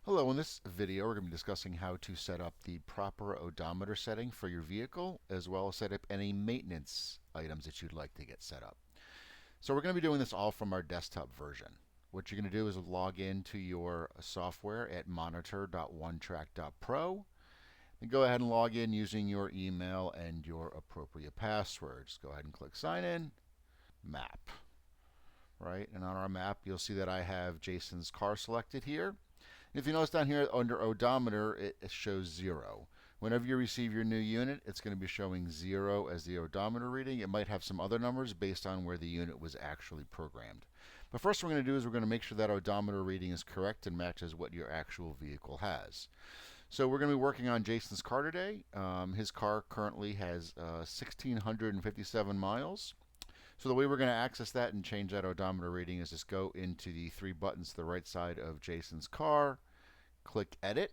Hello, in this video we're going to be discussing how to set up the proper odometer setting for your vehicle, as well as set up any maintenance items that you'd like to get set up. So we're going to be doing this all from our desktop version. What you're going to do is log into your software at monitor.onetrac.pro and go ahead and log in using your email and your appropriate passwords. Go ahead and click sign in, map, right? And on our map you'll see that I have Jason's car selected here. If you notice down here under odometer, it shows 0. Whenever you receive your new unit, it's going to be showing 0 as the odometer reading. It might have some other numbers based on where the unit was actually programmed. But first what we're going to do is we're going to make sure that odometer reading is correct and matches what your actual vehicle has. So we're going to be working on Jason's car today. His car currently has 1,657 miles. So the way we're going to access that and change that odometer reading is just go into the 3 buttons to the right side of Jason's car, click Edit.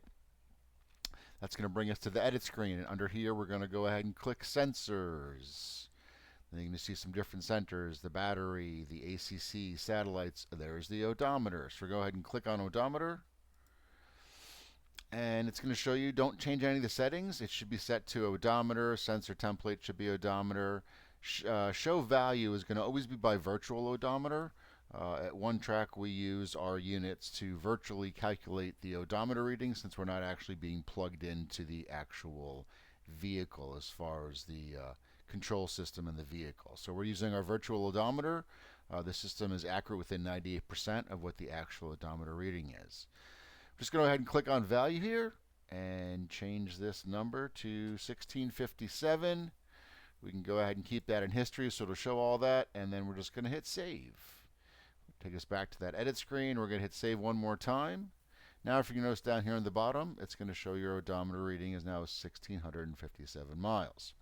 That's going to bring us to the Edit screen, and under here we're going to go ahead and click Sensors. Then you're going to see some different sensors, the battery, the ACC, satellites. There's the odometer. So go ahead and click on Odometer. And it's going to show you don't change any of the settings. It should be set to odometer. Sensor template should be odometer. Show value is going to always be by virtual odometer. At OneTrac, we use our units to virtually calculate the odometer reading since we're not actually being plugged into the actual vehicle as far as the control system in the vehicle. So we're using our virtual odometer. The system is accurate within 98% of what the actual odometer reading is. Just go ahead and click on value here and change this number to 1657. We can go ahead and keep that in history so it'll show all that, and then we're just going to hit save. Take us back to that edit screen. We're going to hit save one more time. Now if you notice down here on the bottom, it's going to show your odometer reading is now 1,657 miles.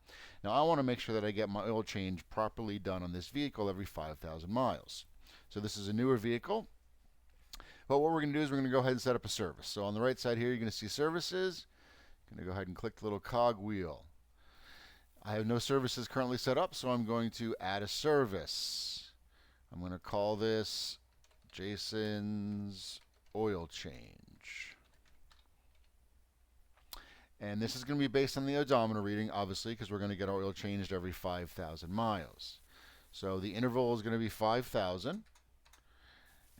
Now I want to make sure that I get my oil change properly done on this vehicle every 5,000 miles. So this is a newer vehicle. But what we're going to do is we're going to go ahead and set up a service. So on the right side here, you're going to see services. I'm going to go ahead and click the little cog wheel. I have no services currently set up, so I'm going to add a service. I'm going to call this Jason's Oil Change. And this is going to be based on the odometer reading, obviously, because we're going to get our oil changed every 5,000 miles. So the interval is going to be 5,000.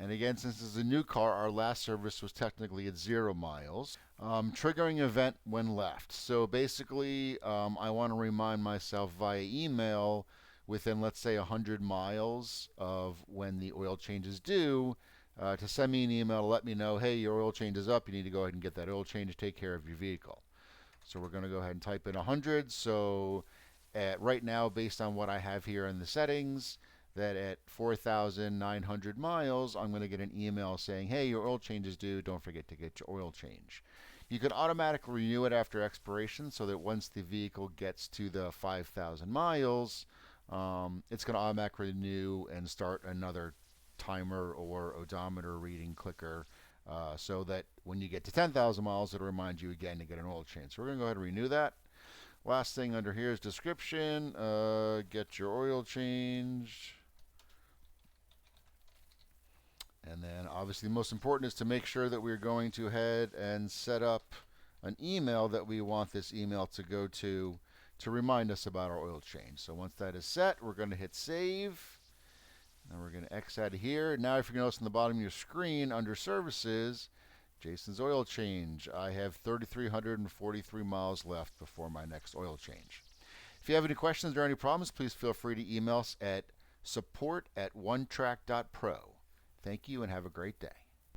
And again, since this is a new car, our last service was technically at 0 miles. Triggering event when left. So basically, I want to remind myself via email within, let's say, 100 miles of when the oil change is due to send me an email to let me know, hey, your oil change is up. You need to go ahead and get that oil change to take care of your vehicle. So we're going to go ahead and type in 100. So right now, based on what I have here in the settings, that at 4,900 miles, I'm going to get an email saying, hey, your oil change is due. Don't forget to get your oil change. You can automatically renew it after expiration so that once the vehicle gets to the 5,000 miles, it's going to automatically renew and start another timer or odometer reading clicker so that when you get to 10,000 miles, it'll remind you again to get an oil change. So we're going to go ahead and renew that. Last thing under here is description. Get your oil changed. And then obviously the most important is to make sure that we're going to head and set up an email that we want this email to go to remind us about our oil change. So once that is set, we're going to hit save. And we're going to X out of here. Now if you notice on the bottom of your screen under services, Jason's oil change. I have 3,343 miles left before my next oil change. If you have any questions or any problems, please feel free to email us at support@onetrac.pro. Thank you and have a great day.